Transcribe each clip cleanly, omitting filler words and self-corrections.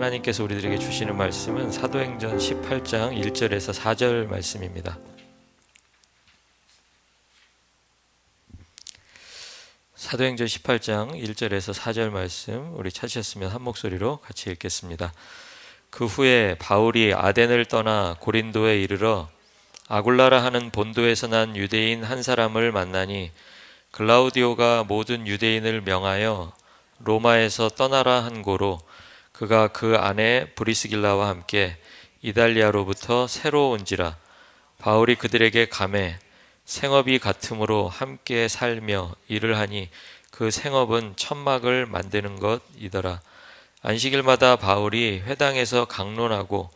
하나님께서 우리들에게 주시는 말씀은 사도행전 18장 1절에서 4절 말씀입니다. 사도행전 18장 1절에서 4절 말씀 우리 찾으셨으면 한 목소리로 같이 읽겠습니다. 그 후에 바울이 아덴을 떠나 고린도에 이르러 아굴라라 하는 본도에서 난 유대인 한 사람을 만나니 글라우디오가 모든 유대인을 명하여 로마에서 떠나라 한 고로 그가 그 아내 브리스길라와 함께 이달리아로부터 새로 온지라. 바울이 그들에게 가매 생업이 같으므로 함께 살며 일을 하니 그 생업은 천막을 만드는 것이더라. 안식일마다 바울이 회당에서 강론하고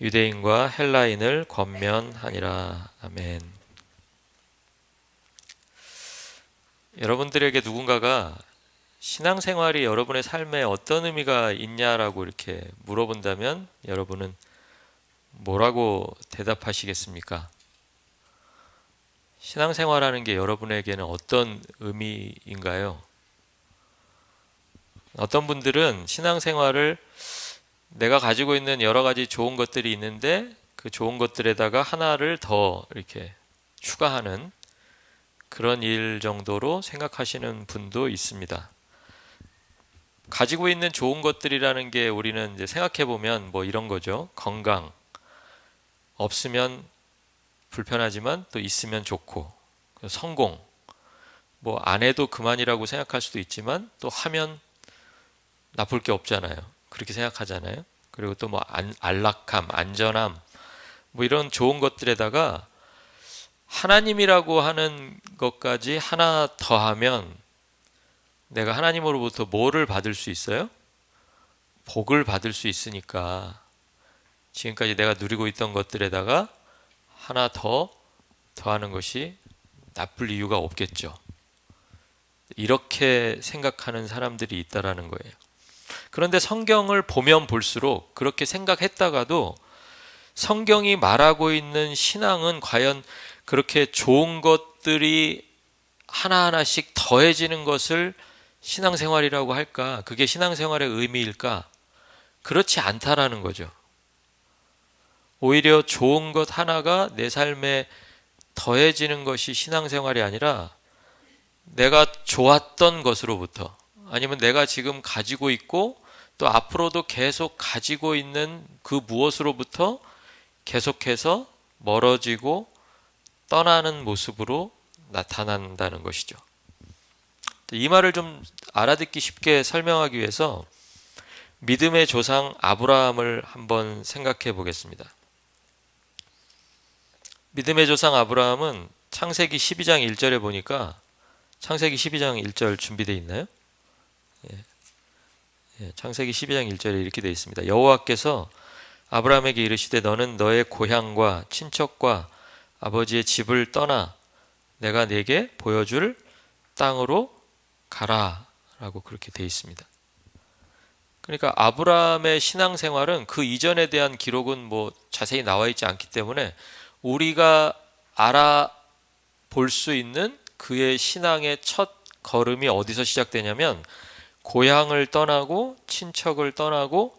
유대인과 헬라인을 권면하니라. 아멘. 여러분들에게 누군가가 신앙생활이 여러분의 삶에 어떤 의미가 있냐라고 이렇게 물어본다면 여러분은 뭐라고 대답하시겠습니까? 신앙생활하는 게 여러분에게는 어떤 의미인가요? 어떤 분들은 신앙생활을 내가 가지고 있는 여러 가지 좋은 것들이 있는데 그 좋은 것들에다가 하나를 더 이렇게 추가하는 그런 일 정도로 생각하시는 분도 있습니다. 가지고 있는 좋은 것들이라는 게 우리는 이제 생각해 보면 뭐 이런 거죠. 건강. 없으면 불편하지만 또 있으면 좋고, 성공. 뭐 안 해도 그만이라고 생각할 수도 있지만 또 하면 나쁠 게 없잖아요. 그렇게 생각하잖아요. 그리고 또 뭐 안락함, 안전함, 뭐 이런 좋은 것들에다가 하나님이라고 하는 것까지 하나 더하면 내가 하나님으로부터 뭐를 받을 수 있어요? 복을 받을 수 있으니까 지금까지 내가 누리고 있던 것들에다가 하나 더 더하는 것이 나쁠 이유가 없겠죠. 이렇게 생각하는 사람들이 있다라는 거예요. 그런데 성경을 보면 볼수록 그렇게 생각했다가도 성경이 말하고 있는 신앙은 과연 그렇게 좋은 것들이 하나하나씩 더해지는 것을 신앙생활이라고 할까? 그게 신앙생활의 의미일까? 그렇지 않다라는 거죠. 오히려 좋은 것 하나가 내 삶에 더해지는 것이 신앙생활이 아니라 내가 좋았던 것으로부터 아니면 내가 지금 가지고 있고 또 앞으로도 계속 가지고 있는 그 무엇으로부터 계속해서 멀어지고 떠나는 모습으로 나타난다는 것이죠. 이 말을 좀 알아듣기 쉽게 설명하기 위해서 믿음의 조상 아브라함을 한번 생각해 보겠습니다. 믿음의 조상 아브라함은 창세기 12장 1절에 보니까 창세기 12장 1절 준비되어 있나요? 창세기 12장 1절에 이렇게 되어 있습니다. 여호와께서 아브라함에게 이르시되 너는 너의 고향과 친척과 아버지의 집을 떠나 내가 네게 보여줄 땅으로 가라 라고 그렇게 되어 있습니다. 그러니까 아브라함의 신앙생활은 그 이전에 대한 기록은 뭐 자세히 나와 있지 않기 때문에 우리가 알아볼 수 있는 그의 신앙의 첫 걸음이 어디서 시작되냐면 고향을 떠나고 친척을 떠나고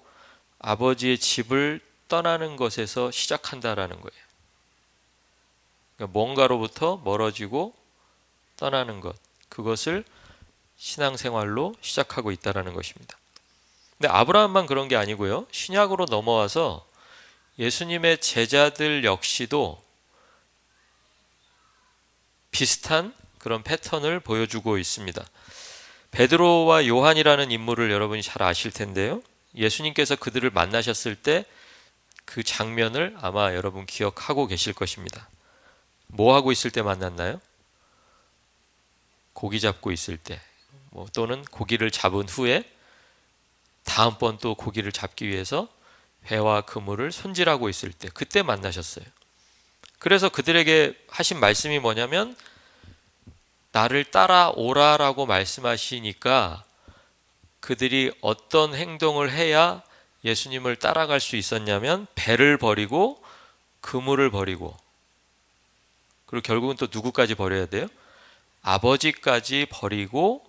아버지의 집을 떠나는 것에서 시작한다라는 거예요. 그러니까 뭔가로부터 멀어지고 떠나는 것, 그것을 신앙생활로 시작하고 있다는 것입니다. 근데 아브라함만 그런 게 아니고요. 신약으로 넘어와서 예수님의 제자들 역시도 비슷한 그런 패턴을 보여주고 있습니다. 베드로와 요한이라는 인물을 여러분이 잘 아실 텐데요. 예수님께서 그들을 만나셨을 때 그 장면을 아마 여러분 기억하고 계실 것입니다. 뭐 하고 있을 때 만났나요? 고기 잡고 있을 때, 또는 고기를 잡은 후에 다음번 또 고기를 잡기 위해서 회와 그물을 손질하고 있을 때, 그때 만나셨어요. 그래서 그들에게 하신 말씀이 뭐냐면 나를 따라오라라고 말씀하시니까 그들이 어떤 행동을 해야 예수님을 따라갈 수 있었냐면 배를 버리고 그물을 버리고, 그리고 결국은 또 누구까지 버려야 돼요? 아버지까지 버리고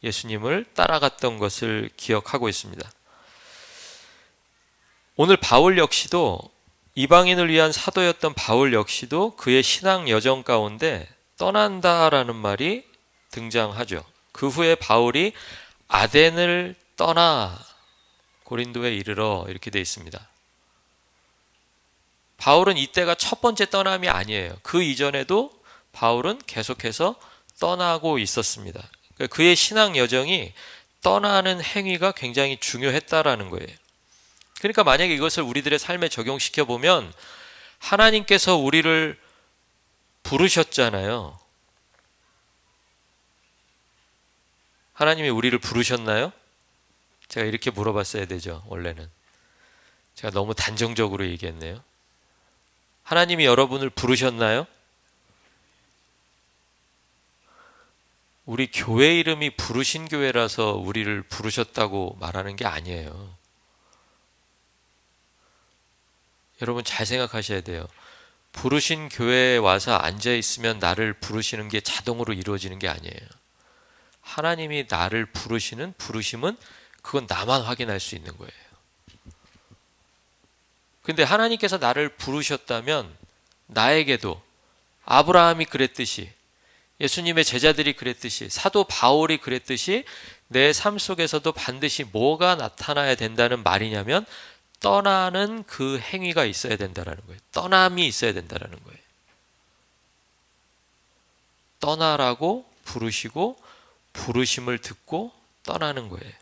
예수님을 따라갔던 것을 기억하고 있습니다. 오늘 바울 역시도 이방인을 위한 사도였던 바울 역시도 그의 신앙 여정 가운데 떠난다라는 말이 등장하죠. 그 후에 바울이 아덴을 떠나 고린도에 이르러 이렇게 되어 있습니다. 바울은 이때가 첫 번째 떠남이 아니에요. 그 이전에도 바울은 계속해서 떠나고 있었습니다. 그의 신앙 여정이 떠나는 행위가 굉장히 중요했다라는 거예요. 그러니까 만약에 이것을 우리들의 삶에 적용시켜 보면 하나님께서 우리를 부르셨잖아요. 하나님이 우리를 부르셨나요? 제가 이렇게 물어봤어야 되죠. 원래는 제가 너무 단정적으로 얘기했네요. 하나님이 여러분을 부르셨나요? 우리 교회 이름이 부르신 교회라서 우리를 부르셨다고 말하는 게 아니에요. 여러분 잘 생각하셔야 돼요. 부르신 교회에 와서 앉아 있으면 나를 부르시는 게 자동으로 이루어지는 게 아니에요. 하나님이 나를 부르시는 부르심은 그건 나만 확인할 수 있는 거예요. 근데 하나님께서 나를 부르셨다면 나에게도 아브라함이 그랬듯이, 예수님의 제자들이 그랬듯이, 사도 바울이 그랬듯이 내 삶 속에서도 반드시 뭐가 나타나야 된다는 말이냐면 떠나는 그 행위가 있어야 된다라는 거예요. 떠남이 있어야 된다라는 거예요. 떠나라고 부르시고 부르심을 듣고 떠나는 거예요.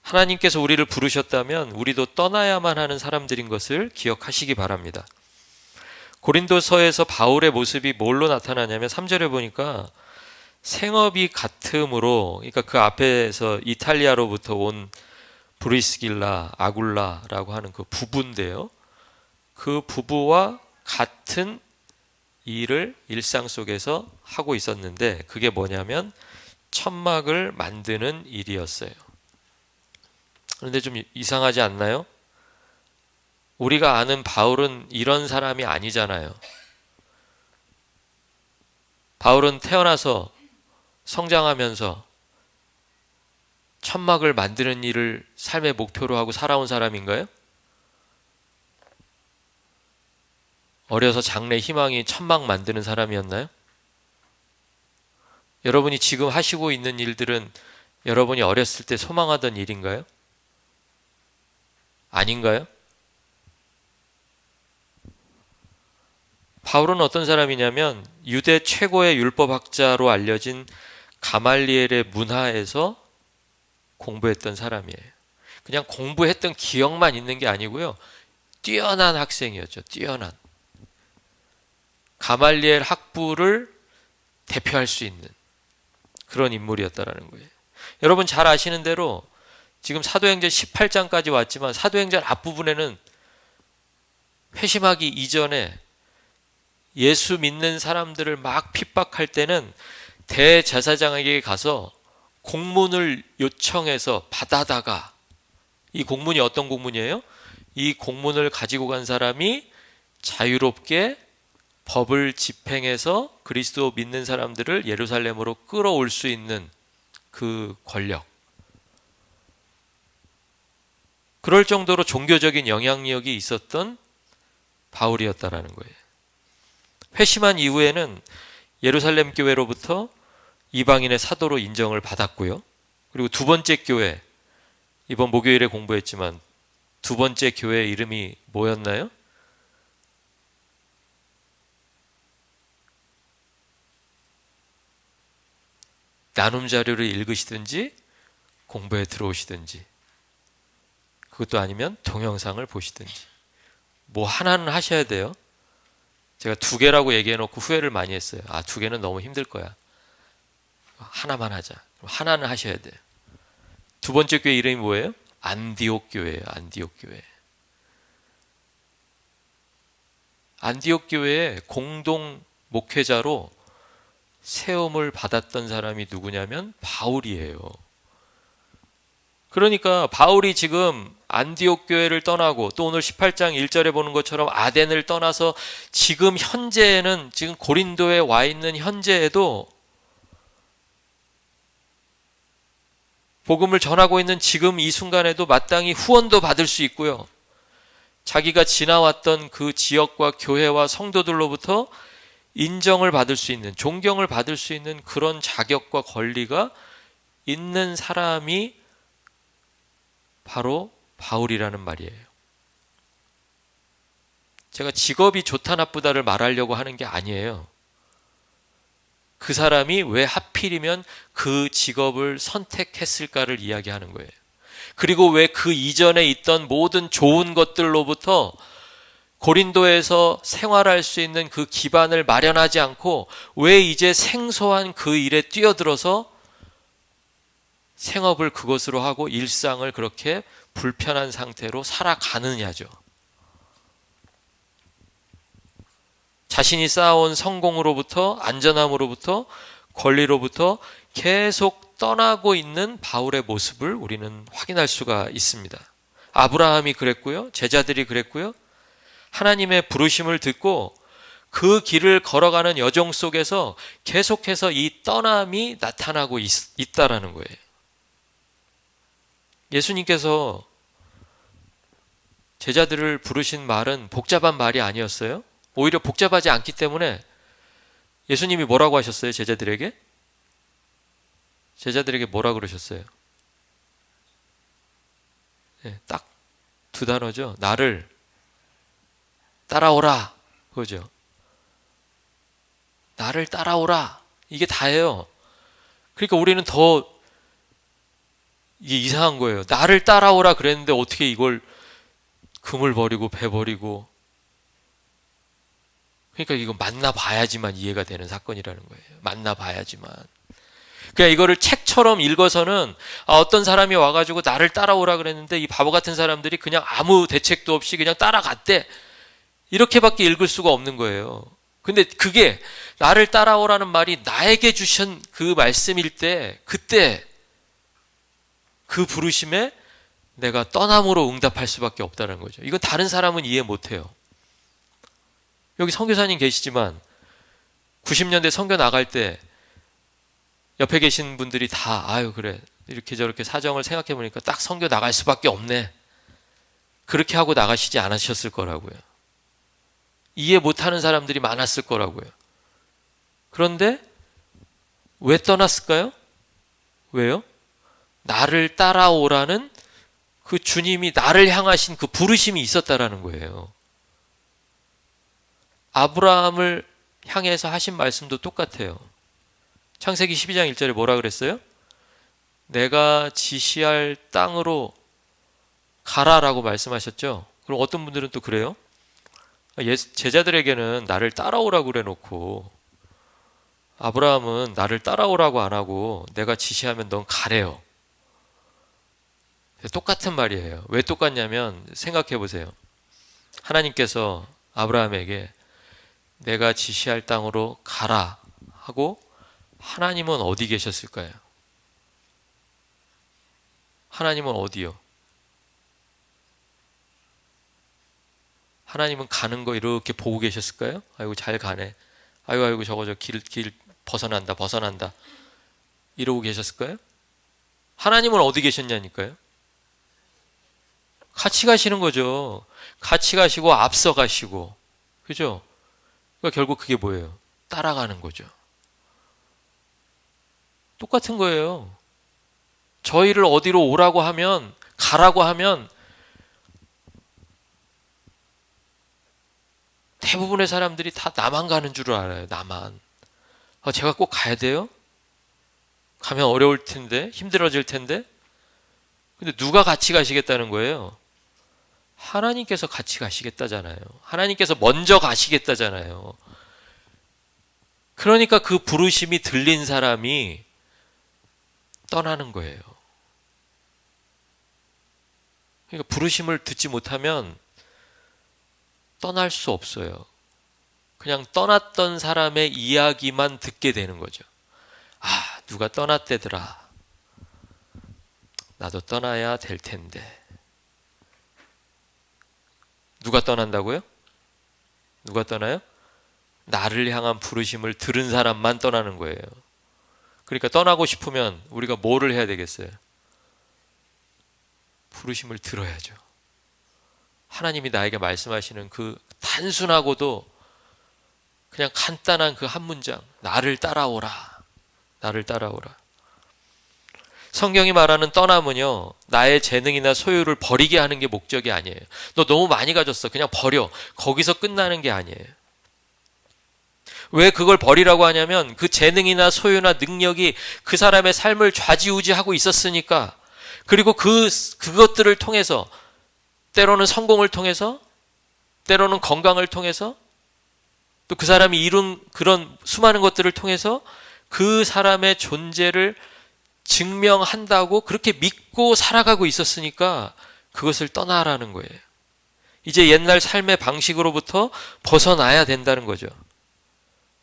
하나님께서 우리를 부르셨다면 우리도 떠나야만 하는 사람들인 것을 기억하시기 바랍니다. 고린도서에서 바울의 모습이 뭘로 나타나냐면 3절에 보니까 생업이 같음으로, 그러니까 그 앞에서 이탈리아로부터 온 브리스길라, 아굴라라고 하는 그 부부인데요. 그 부부와 같은 일을 일상 속에서 하고 있었는데 그게 뭐냐면 천막을 만드는 일이었어요. 그런데 좀 이상하지 않나요? 우리가 아는 바울은 이런 사람이 아니잖아요. 바울은 태어나서 성장하면서 천막을 만드는 일을 삶의 목표로 하고 살아온 사람인가요? 어려서 장래 희망이 천막 만드는 사람이었나요? 여러분이 지금 하시고 있는 일들은 여러분이 어렸을 때 소망하던 일인가요? 아닌가요? 바울은 어떤 사람이냐면 유대 최고의 율법학자로 알려진 가말리엘의 문화에서 공부했던 사람이에요. 그냥 공부했던 기억만 있는 게 아니고요. 뛰어난 학생이었죠. 뛰어난. 가말리엘 학부를 대표할 수 있는 그런 인물이었다라는 거예요. 여러분 잘 아시는 대로 지금 사도행전 18장까지 왔지만 사도행전 앞부분에는 회심하기 이전에 예수 믿는 사람들을 막 핍박할 때는 대제사장에게 가서 공문을 요청해서 받아다가, 이 공문이 어떤 공문이에요? 이 공문을 가지고 간 사람이 자유롭게 법을 집행해서 그리스도 믿는 사람들을 예루살렘으로 끌어올 수 있는 그 권력, 그럴 정도로 종교적인 영향력이 있었던 바울이었다라는 거예요. 회심한 이후에는 예루살렘 교회로부터 이방인의 사도로 인정을 받았고요. 그리고 두 번째 교회, 이번 목요일에 공부했지만 두 번째 교회 이름이 뭐였나요? 나눔 자료를 읽으시든지 공부에 들어오시든지, 그것도 아니면 동영상을 보시든지 뭐 하나는 하셔야 돼요. 제가 두 개라고 얘기해 놓고 후회를 많이 했어요. 아, 두 개는 너무 힘들 거야. 하나만 하자. 하나는 하셔야 돼요. 두 번째 교회 이름이 뭐예요? 안디옥 교회예요. 안디옥 교회. 안디옥 교회의 공동 목회자로 세움을 받았던 사람이 누구냐면 바울이에요. 그러니까 바울이 지금 안디옥 교회를 떠나고 또 오늘 18장 1절에 보는 것처럼 아덴을 떠나서 지금 현재에는, 지금 고린도에 와 있는 현재에도 복음을 전하고 있는 지금 이 순간에도 마땅히 후원도 받을 수 있고요. 자기가 지나왔던 그 지역과 교회와 성도들로부터 인정을 받을 수 있는, 존경을 받을 수 있는 그런 자격과 권리가 있는 사람이 바로 바울이라는 말이에요. 제가 직업이 좋다 나쁘다를 말하려고 하는 게 아니에요. 그 사람이 왜 하필이면 그 직업을 선택했을까를 이야기하는 거예요. 그리고 왜 그 이전에 있던 모든 좋은 것들로부터 고린도에서 생활할 수 있는 그 기반을 마련하지 않고 왜 이제 생소한 그 일에 뛰어들어서 생업을 그것으로 하고 일상을 그렇게 불편한 상태로 살아가느냐죠. 자신이 쌓아온 성공으로부터, 안전함으로부터, 권리로부터 계속 떠나고 있는 바울의 모습을 우리는 확인할 수가 있습니다. 아브라함이 그랬고요. 제자들이 그랬고요. 하나님의 부르심을 듣고 그 길을 걸어가는 여정 속에서 계속해서 이 떠남이 나타나고 있다라는 거예요. 예수님께서 제자들을 부르신 말은 복잡한 말이 아니었어요. 오히려 복잡하지 않기 때문에 예수님이 뭐라고 하셨어요? 제자들에게 뭐라 그러셨어요? 네, 딱 두 단어죠. 나를 따라오라. 그거죠. 나를 따라오라. 이게 다예요. 그러니까 우리는 더 이게 이상한 거예요. 나를 따라오라 그랬는데 어떻게 이걸 금을 버리고 배 버리고, 그러니까 이거 만나봐야지만 이해가 되는 사건이라는 거예요. 만나봐야지만. 그냥 이거를 책처럼 읽어서는 어떤 사람이 와가지고 나를 따라오라 그랬는데 이 바보 같은 사람들이 그냥 아무 대책도 없이 그냥 따라갔대. 이렇게밖에 읽을 수가 없는 거예요. 근데 그게 나를 따라오라는 말이 나에게 주신 그 말씀일 때, 그때 그 부르심에 내가 떠남으로 응답할 수밖에 없다는 거죠. 이건 다른 사람은 이해 못해요. 여기 선교사님 계시지만 90년대 선교 나갈 때 옆에 계신 분들이 다 아유 그래 이렇게 저렇게 사정을 생각해 보니까 딱 선교 나갈 수밖에 없네. 그렇게 하고 나가시지 않으셨을 거라고요. 이해 못하는 사람들이 많았을 거라고요. 그런데 왜 떠났을까요? 왜요? 나를 따라오라는 그 주님이 나를 향하신 그 부르심이 있었다라는 거예요. 아브라함을 향해서 하신 말씀도 똑같아요. 창세기 12장 1절에 뭐라 그랬어요? 내가 지시할 땅으로 가라라고 말씀하셨죠. 그럼 어떤 분들은 또 그래요? 제자들에게는 나를 따라오라고 그래 놓고 아브라함은 나를 따라오라고 안 하고 내가 지시하면 넌 가래요. 똑같은 말이에요. 왜 똑같냐면 생각해 보세요. 하나님께서 아브라함에게 내가 지시할 땅으로 가라 하고 하나님은 어디 계셨을까요? 하나님은 어디요? 하나님은 가는 거 이렇게 보고 계셨을까요? 아이고 잘 가네. 아이고 저거 길 벗어난다. 이러고 계셨을까요? 하나님은 어디 계셨냐니까요? 같이 가시는 거죠. 같이 가시고 앞서 가시고. 그죠? 그러니까 결국 그게 뭐예요? 따라가는 거죠. 똑같은 거예요. 저희를 어디로 오라고 하면, 가라고 하면 대부분의 사람들이 다 나만 가는 줄 알아요. 나만. 제가 꼭 가야 돼요? 가면 어려울 텐데, 힘들어질 텐데. 근데 누가 같이 가시겠다는 거예요? 하나님께서 같이 가시겠다잖아요. 하나님께서 먼저 가시겠다잖아요. 그러니까 그 부르심이 들린 사람이 떠나는 거예요. 그러니까 부르심을 듣지 못하면 떠날 수 없어요. 그냥 떠났던 사람의 이야기만 듣게 되는 거죠. 아, 누가 떠났대더라. 나도 떠나야 될 텐데. 누가 떠난다고요? 누가 떠나요? 나를 향한 부르심을 들은 사람만 떠나는 거예요. 그러니까 떠나고 싶으면 우리가 뭐를 해야 되겠어요? 부르심을 들어야죠. 하나님이 나에게 말씀하시는 그 단순하고도 그냥 간단한 그 한 문장, 나를 따라오라. 나를 따라오라. 성경이 말하는 떠남은요, 나의 재능이나 소유를 버리게 하는 게 목적이 아니에요. 너 너무 많이 가졌어. 그냥 버려. 거기서 끝나는 게 아니에요. 왜 그걸 버리라고 하냐면 그 재능이나 소유나 능력이 그 사람의 삶을 좌지우지하고 있었으니까, 그리고 그것들을 통해서 때로는 성공을 통해서, 때로는 건강을 통해서, 또 그 사람이 이룬 그런 수많은 것들을 통해서 그 사람의 존재를 증명한다고 그렇게 믿고 살아가고 있었으니까 그것을 떠나라는 거예요. 이제 옛날 삶의 방식으로부터 벗어나야 된다는 거죠.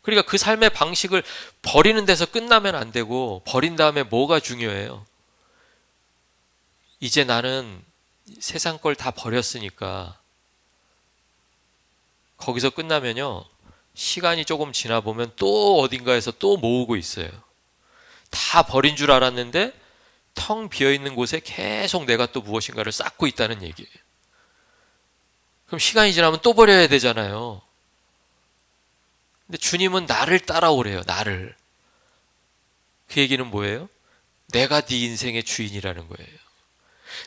그러니까 그 삶의 방식을 버리는 데서 끝나면 안 되고, 버린 다음에 뭐가 중요해요? 이제 나는 세상 걸 다 버렸으니까, 거기서 끝나면요, 시간이 조금 지나 보면 또 어딘가에서 또 모으고 있어요. 다 버린 줄 알았는데 텅 비어있는 곳에 계속 내가 또 무엇인가를 쌓고 있다는 얘기예요. 그럼 시간이 지나면 또 버려야 되잖아요. 근데 주님은 나를 따라오래요. 나를. 그 얘기는 뭐예요? 내가 네 인생의 주인이라는 거예요.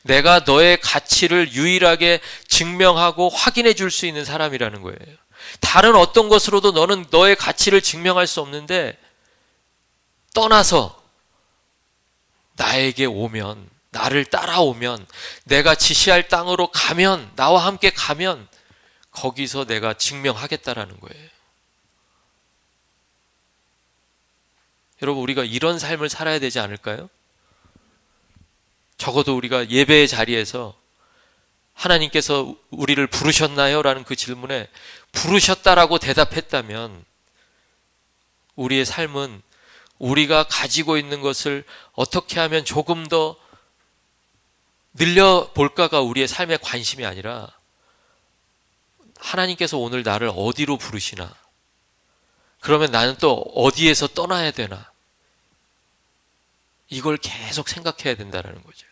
내가 너의 가치를 유일하게 증명하고 확인해 줄 수 있는 사람이라는 거예요. 다른 어떤 것으로도 너는 너의 가치를 증명할 수 없는데, 떠나서 나에게 오면, 나를 따라오면, 내가 지시할 땅으로 가면, 나와 함께 가면 거기서 내가 증명하겠다라는 거예요. 여러분, 우리가 이런 삶을 살아야 되지 않을까요? 적어도 우리가 예배의 자리에서 하나님께서 우리를 부르셨나요? 라는 그 질문에 부르셨다라고 대답했다면, 우리의 삶은 우리가 가지고 있는 것을 어떻게 하면 조금 더 늘려볼까가 우리의 삶의 관심이 아니라, 하나님께서 오늘 나를 어디로 부르시나? 그러면 나는 또 어디에서 떠나야 되나? 이걸 계속 생각해야 된다는 거죠.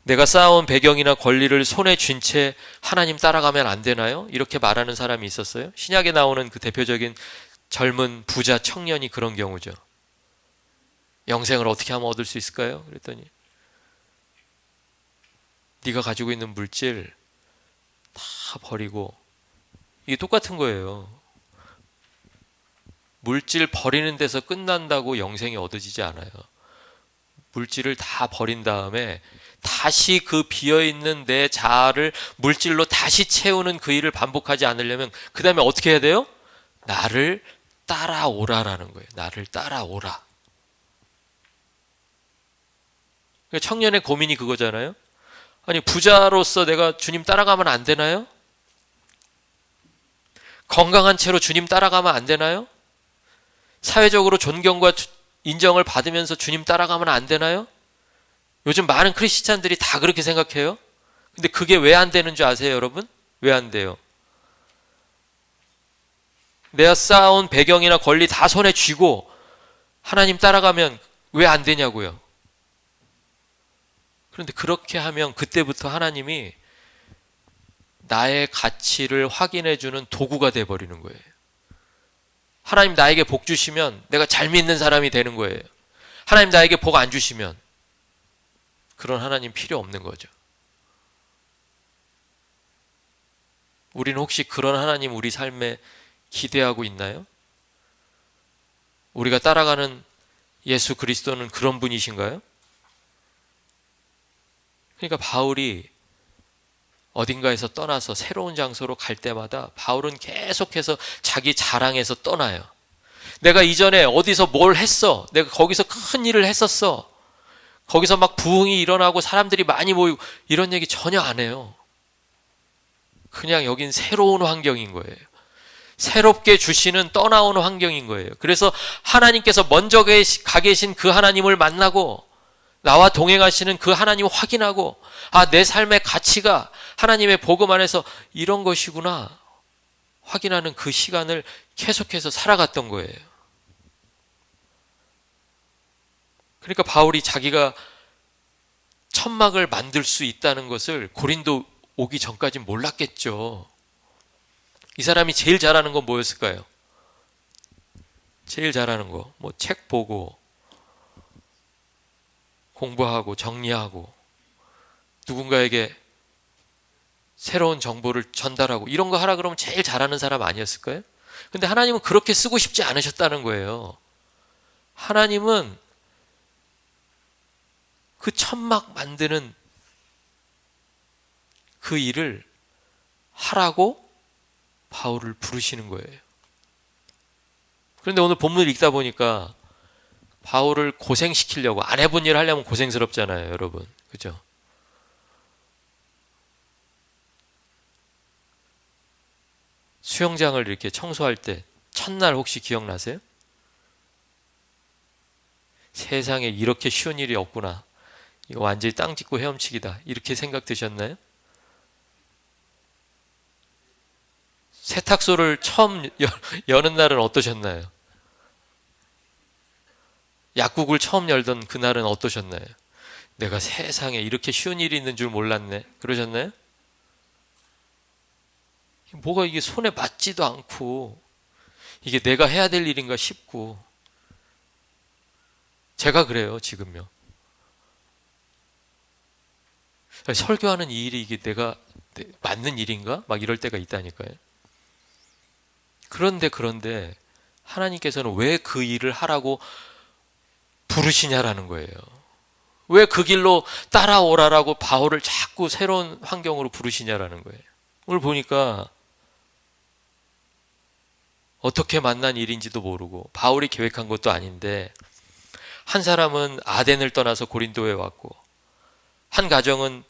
내가 쌓아온 배경이나 권리를 손에 쥔 채 하나님 따라가면 안 되나요? 이렇게 말하는 사람이 있었어요. 신약에 나오는 그 대표적인 젊은 부자 청년이 그런 경우죠. 영생을 어떻게 하면 얻을 수 있을까요? 그랬더니, 네가 가지고 있는 물질 다 버리고, 이게 똑같은 거예요. 물질 버리는 데서 끝난다고 영생이 얻어지지 않아요. 물질을 다 버린 다음에 다시 그 비어있는 내 자아를 물질로 다시 채우는 그 일을 반복하지 않으려면 그 다음에 어떻게 해야 돼요? 나를 따라오라라는 거예요. 나를 따라오라. 청년의 고민이 그거잖아요. 아니, 부자로서 내가 주님 따라가면 안 되나요? 건강한 채로 주님 따라가면 안 되나요? 사회적으로 존경과 인정을 받으면서 주님 따라가면 안 되나요? 요즘 많은 크리스찬들이 다 그렇게 생각해요. 근데 그게 왜 안 되는 줄 아세요, 여러분? 왜 안 돼요? 내가 쌓아온 배경이나 권리 다 손에 쥐고 하나님 따라가면 왜 안 되냐고요. 그런데 그렇게 하면 그때부터 하나님이 나의 가치를 확인해주는 도구가 돼버리는 거예요. 하나님 나에게 복 주시면 내가 잘 믿는 사람이 되는 거예요. 하나님 나에게 복 안 주시면 그런 하나님 필요 없는 거죠. 우리는 혹시 그런 하나님 우리 삶에 기대하고 있나요? 우리가 따라가는 예수 그리스도는 그런 분이신가요? 그러니까 바울이 어딘가에서 떠나서 새로운 장소로 갈 때마다 바울은 계속해서 자기 자랑에서 떠나요. 내가 이전에 어디서 뭘 했어. 내가 거기서 큰 일을 했었어. 거기서 막 부흥이 일어나고 사람들이 많이 모이고 이런 얘기 전혀 안 해요. 그냥 여긴 새로운 환경인 거예요. 새롭게 주시는 떠나오는 환경인 거예요. 그래서 하나님께서 먼저 가 계신 그 하나님을 만나고 나와 동행하시는 그 하나님을 확인하고, 아, 내 삶의 가치가 하나님의 복음 안에서 이런 것이구나 확인하는 그 시간을 계속해서 살아갔던 거예요. 그러니까 바울이 자기가 천막을 만들 수 있다는 것을 고린도 오기 전까지 몰랐겠죠. 이 사람이 제일 잘하는 건 뭐였을까요? 제일 잘하는 거, 뭐 책 보고 공부하고 정리하고 누군가에게 새로운 정보를 전달하고 이런 거 하라 그러면 제일 잘하는 사람 아니었을까요? 근데 하나님은 그렇게 쓰고 싶지 않으셨다는 거예요. 하나님은 그 천막 만드는 그 일을 하라고 바울을 부르시는 거예요. 그런데 오늘 본문을 읽다 보니까 바울을 고생시키려고, 안 해본 일을 하려면 고생스럽잖아요, 여러분. 그죠? 수영장을 이렇게 청소할 때 첫날 혹시 기억나세요? 세상에 이렇게 쉬운 일이 없구나. 이거 완전히 땅 짚고 헤엄치기다. 이렇게 생각 드셨나요? 세탁소를 처음 여는 날은 어떠셨나요? 약국을 처음 열던 그날은 어떠셨나요? 내가 세상에 이렇게 쉬운 일이 있는 줄 몰랐네. 그러셨나요? 뭐가 이게 손에 맞지도 않고 이게 내가 해야 될 일인가 싶고, 제가 그래요, 지금요. 설교하는 이 일이 이게 내가 맞는 일인가? 막 이럴 때가 있다니까요. 그런데 하나님께서는 왜 그 일을 하라고 부르시냐라는 거예요. 왜 그 길로 따라오라라고 바울을 자꾸 새로운 환경으로 부르시냐라는 거예요. 오늘 보니까 어떻게 만난 일인지도 모르고 바울이 계획한 것도 아닌데, 한 사람은 아덴을 떠나서 고린도에 왔고, 한 가정은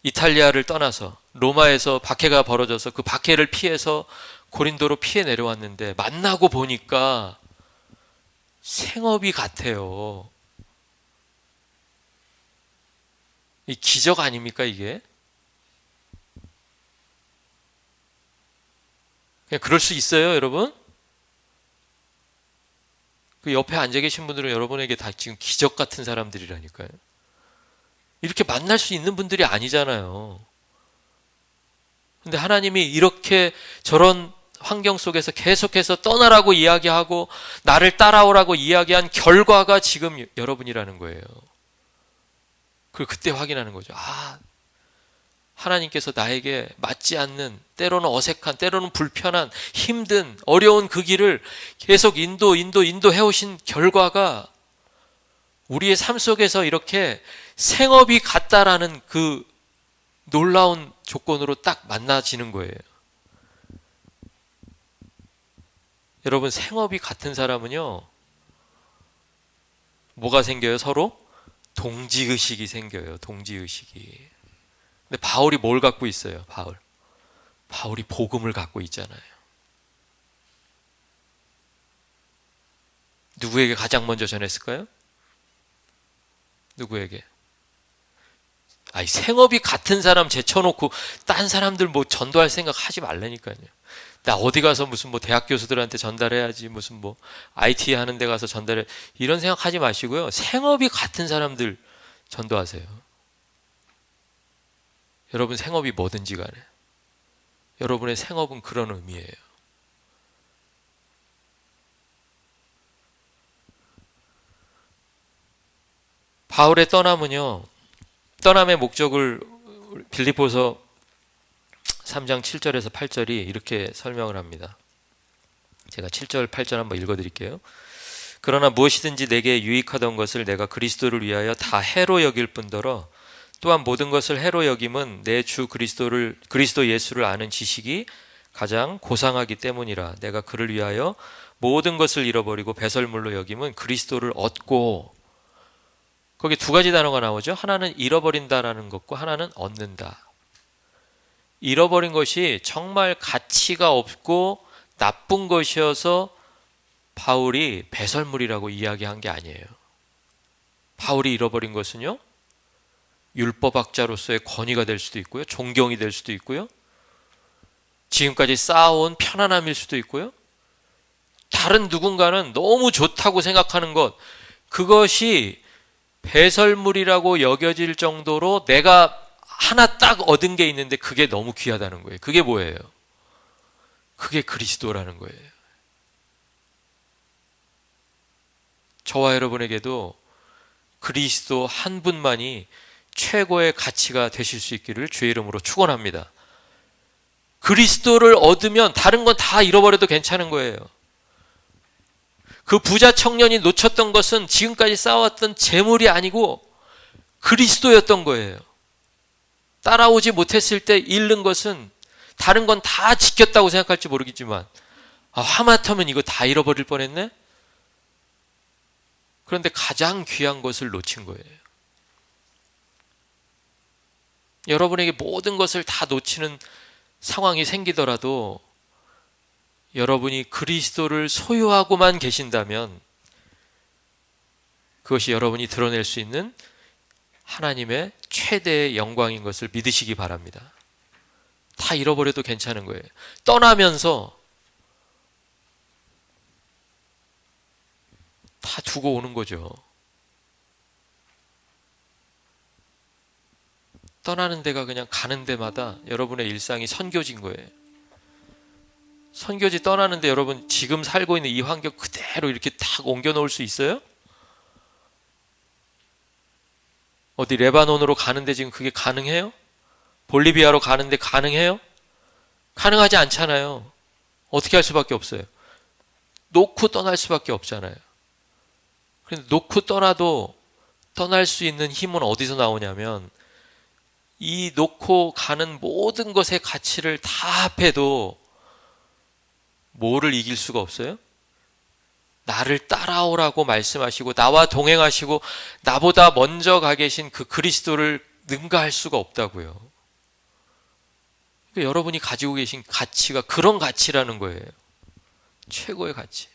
이탈리아를 떠나서 로마에서 박해가 벌어져서 그 박해를 피해서 고린도로 피해 내려왔는데, 만나고 보니까 생업이 같아요. 이 기적 아닙니까, 이게? 그냥 그럴 수 있어요, 여러분? 그 옆에 앉아 계신 분들은 여러분에게 다 지금 기적 같은 사람들이라니까요. 이렇게 만날 수 있는 분들이 아니잖아요. 근데 하나님이 이렇게 저런 환경 속에서 계속해서 떠나라고 이야기하고 나를 따라오라고 이야기한 결과가 지금 여러분이라는 거예요. 그리고 그때 확인하는 거죠. 아, 하나님께서 나에게 맞지 않는, 때로는 어색한, 때로는 불편한, 힘든, 어려운 그 길을 계속 인도해오신 결과가 우리의 삶 속에서 이렇게 생업이 같다라는 그 놀라운 조건으로 딱 만나지는 거예요. 여러분, 생업이 같은 사람은요, 뭐가 생겨요? 서로 동지의식이 생겨요. 동지의식이. 근데 바울이 뭘 갖고 있어요? 바울이 복음을 갖고 있잖아요. 누구에게 가장 먼저 전했을까요? 누구에게? 아니, 생업이 같은 사람 제쳐놓고 딴 사람들 뭐 전도할 생각 하지 말라니까요. 나 어디 가서 무슨 뭐 대학 교수들한테 전달해야지, 무슨 뭐 IT 하는 데 가서 전달해, 이런 생각 하지 마시고요. 생업이 같은 사람들 전도하세요. 여러분 생업이 뭐든지 간에 여러분의 생업은 그런 의미예요. 바울의 떠남은요, 떠남의 목적을 빌립보서 3장 7절에서 8절이 이렇게 설명을 합니다. 제가 7절 8절 한번 읽어드릴게요. 그러나 무엇이든지 내게 유익하던 것을 내가 그리스도를 위하여 다 해로 여길 뿐더러 또한 모든 것을 해로 여김은 내 주 그리스도 예수를 아는 지식이 가장 고상하기 때문이라. 내가 그를 위하여 모든 것을 잃어버리고 배설물로 여김은 그리스도를 얻고. 거기 두 가지 단어가 나오죠. 하나는 잃어버린다라는 것과 하나는 얻는다. 잃어버린 것이 정말 가치가 없고 나쁜 것이어서 바울이 배설물이라고 이야기한 게 아니에요. 바울이 잃어버린 것은요, 율법학자로서의 권위가 될 수도 있고요, 존경이 될 수도 있고요, 지금까지 쌓아온 편안함일 수도 있고요, 다른 누군가는 너무 좋다고 생각하는 것, 그것이 배설물이라고 여겨질 정도로 내가 하나 딱 얻은 게 있는데 그게 너무 귀하다는 거예요. 그게 뭐예요? 그게 그리스도라는 거예요. 저와 여러분에게도 그리스도 한 분만이 최고의 가치가 되실 수 있기를 주의 이름으로 축원합니다. 그리스도를 얻으면 다른 건 다 잃어버려도 괜찮은 거예요. 그 부자 청년이 놓쳤던 것은 지금까지 쌓아왔던 재물이 아니고 그리스도였던 거예요. 따라오지 못했을 때 잃는 것은 다른 건 다 지켰다고 생각할지 모르겠지만 하마터면 이거 다 잃어버릴 뻔했네? 그런데 가장 귀한 것을 놓친 거예요. 여러분에게 모든 것을 다 놓치는 상황이 생기더라도 여러분이 그리스도를 소유하고만 계신다면 그것이 여러분이 드러낼 수 있는 하나님의 최대의 영광인 것을 믿으시기 바랍니다. 다 잃어버려도 괜찮은 거예요. 떠나면서 다 두고 오는 거죠. 떠나는 데가 그냥 가는 데마다 여러분의 일상이 선교지인 거예요. 선교지 떠나는데 여러분 지금 살고 있는 이 환경 그대로 이렇게 딱 옮겨 놓을 수 있어요? 어디 레바논으로 가는데 지금 그게 가능해요? 볼리비아로 가는데 가능해요? 가능하지 않잖아요. 어떻게 할 수밖에 없어요. 놓고 떠날 수밖에 없잖아요. 그런데 놓고 떠나도 떠날 수 있는 힘은 어디서 나오냐면 이 놓고 가는 모든 것의 가치를 다 합해도 뭐를 이길 수가 없어요? 나를 따라오라고 말씀하시고 나와 동행하시고 나보다 먼저 가 계신 그 그리스도를 능가할 수가 없다고요. 그러니까 여러분이 가지고 계신 가치가 그런 가치라는 거예요. 최고의 가치.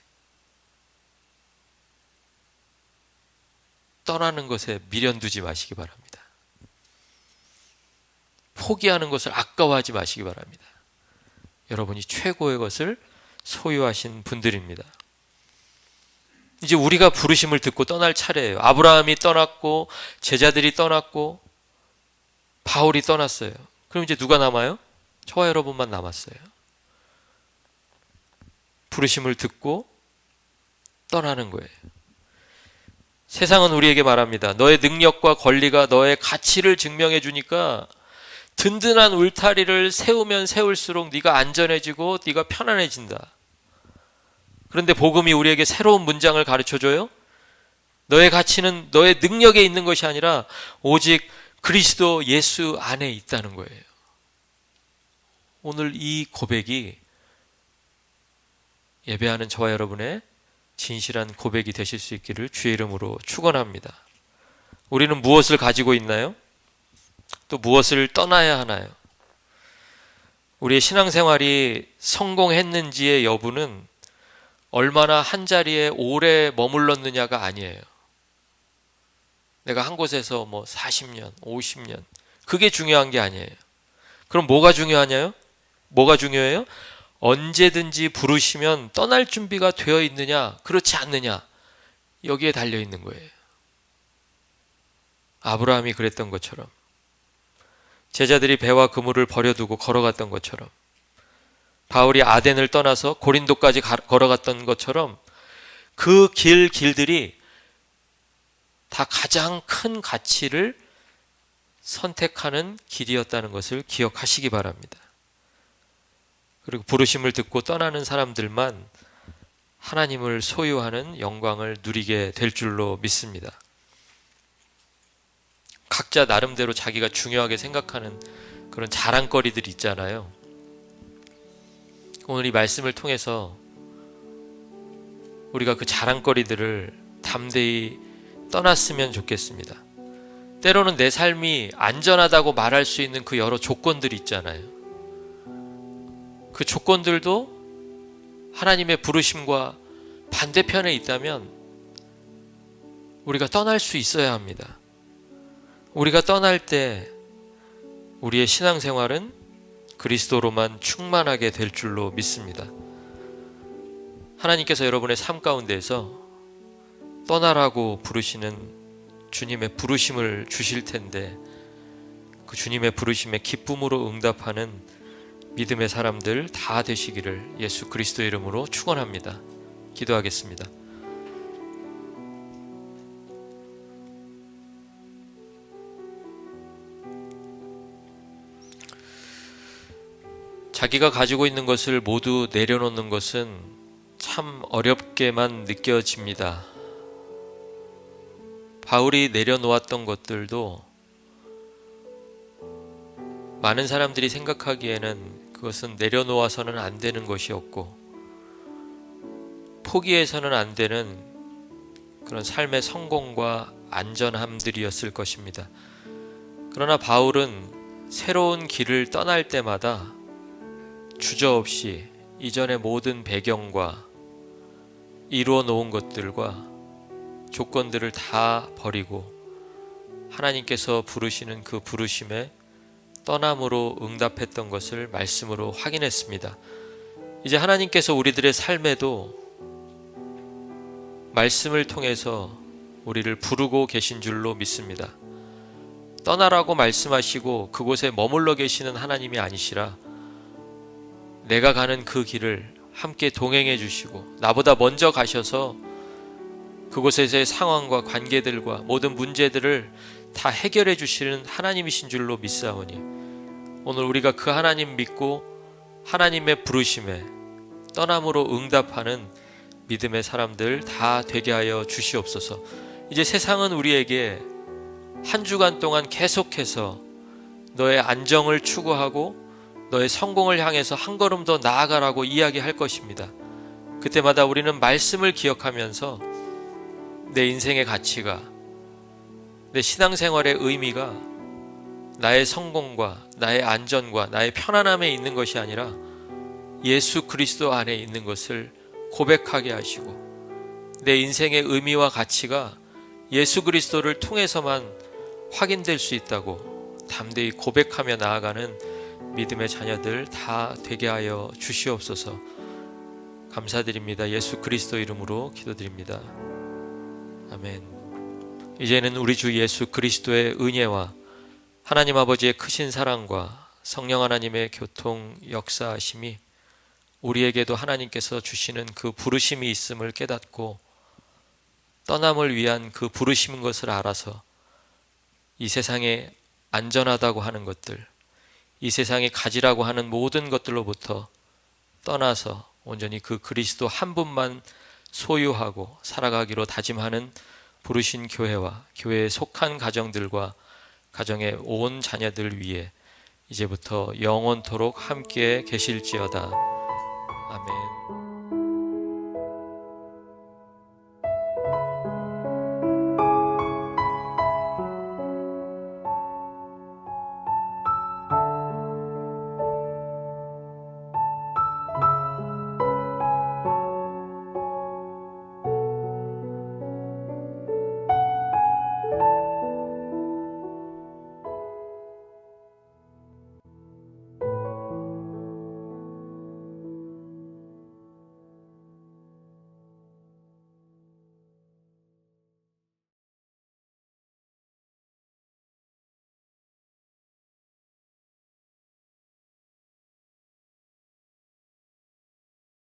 떠나는 것에 미련 두지 마시기 바랍니다. 포기하는 것을 아까워하지 마시기 바랍니다. 여러분이 최고의 것을 소유하신 분들입니다. 이제 우리가 부르심을 듣고 떠날 차례예요. 아브라함이 떠났고 제자들이 떠났고 바울이 떠났어요. 그럼 이제 누가 남아요? 저와 여러분만 남았어요. 부르심을 듣고 떠나는 거예요. 세상은 우리에게 말합니다. 너의 능력과 권리가 너의 가치를 증명해 주니까 든든한 울타리를 세우면 세울수록 네가 안전해지고 네가 편안해진다. 그런데 복음이 우리에게 새로운 문장을 가르쳐줘요. 너의 가치는 너의 능력에 있는 것이 아니라 오직 그리스도 예수 안에 있다는 거예요. 오늘 이 고백이 예배하는 저와 여러분의 진실한 고백이 되실 수 있기를 주의 이름으로 축원합니다. 우리는 무엇을 가지고 있나요? 또 무엇을 떠나야 하나요? 우리의 신앙생활이 성공했는지의 여부는 얼마나 한 자리에 오래 머물렀느냐가 아니에요. 내가 한 곳에서 40년, 50년 그게 중요한 게 아니에요. 그럼 뭐가 중요하냐요? 뭐가 중요해요? 언제든지 부르시면 떠날 준비가 되어 있느냐, 그렇지 않느냐, 여기에 달려 있는 거예요. 아브라함이 그랬던 것처럼, 제자들이 배와 그물을 버려두고 걸어갔던 것처럼, 바울이 아덴을 떠나서 고린도까지 걸어갔던 것처럼 그 길들이 다 가장 큰 가치를 선택하는 길이었다는 것을 기억하시기 바랍니다. 그리고 부르심을 듣고 떠나는 사람들만 하나님을 소유하는 영광을 누리게 될 줄로 믿습니다. 각자 나름대로 자기가 중요하게 생각하는 그런 자랑거리들이 있잖아요. 오늘 이 말씀을 통해서 우리가 그 자랑거리들을 담대히 떠났으면 좋겠습니다. 때로는 내 삶이 안전하다고 말할 수 있는 그 여러 조건들이 있잖아요. 그 조건들도 하나님의 부르심과 반대편에 있다면 우리가 떠날 수 있어야 합니다. 우리가 떠날 때 우리의 신앙생활은 그리스도로만 충만하게 될 줄로 믿습니다. 하나님께서 여러분의 삶 가운데에서 떠나라고 부르시는 주님의 부르심을 주실 텐데 그 주님의 부르심에 기쁨으로 응답하는 믿음의 사람들 다 되시기를 예수 그리스도 이름으로 축원합니다. 기도하겠습니다. 자기가 가지고 있는 것을 모두 내려놓는 것은 참 어렵게만 느껴집니다. 바울이 내려놓았던 것들도 많은 사람들이 생각하기에는 그것은 내려놓아서는 안 되는 것이었고 포기해서는 안 되는 그런 삶의 성공과 안전함들이었을 것입니다. 그러나 바울은 새로운 길을 떠날 때마다 주저없이 이전의 모든 배경과 이루어 놓은 것들과 조건들을 다 버리고 하나님께서 부르시는 그 부르심에 떠남으로 응답했던 것을 말씀으로 확인했습니다. 이제 하나님께서 우리들의 삶에도 말씀을 통해서 우리를 부르고 계신 줄로 믿습니다. 떠나라고 말씀하시고 그곳에 머물러 계시는 하나님이 아니시라 내가 가는 그 길을 함께 동행해 주시고 나보다 먼저 가셔서 그곳에서의 상황과 관계들과 모든 문제들을 다 해결해 주시는 하나님이신 줄로 믿사오니 오늘 우리가 그 하나님 믿고 하나님의 부르심에 떠남으로 응답하는 믿음의 사람들 다 되게 하여 주시옵소서. 이제 세상은 우리에게 한 주간 동안 계속해서 너의 안정을 추구하고 너의 성공을 향해서 한 걸음 더 나아가라고 이야기할 것입니다. 그때마다 우리는 말씀을 기억하면서 내 인생의 가치가, 내 신앙생활의 의미가 나의 성공과 나의 안전과 나의 편안함에 있는 것이 아니라 예수 그리스도 안에 있는 것을 고백하게 하시고 내 인생의 의미와 가치가 예수 그리스도를 통해서만 확인될 수 있다고 담대히 고백하며 나아가는 믿음의 자녀들 다 되게 하여 주시옵소서. 감사드립니다. 예수 그리스도 이름으로 기도드립니다. 아멘. 이제는 우리 주 예수 그리스도의 은혜와 하나님 아버지의 크신 사랑과 성령 하나님의 교통 역사하심이 우리에게도 하나님께서 주시는 그 부르심이 있음을 깨닫고 떠남을 위한 그 부르심인 것을 알아서 이 세상에 안전하다고 하는 것들, 이 세상에 가지라고 하는 모든 것들로부터 떠나서 온전히 그 그리스도 한 분만 소유하고 살아가기로 다짐하는 부르신 교회와 교회에 속한 가정들과 가정의 온 자녀들 위해 이제부터 영원토록 함께 계실지어다. 아멘.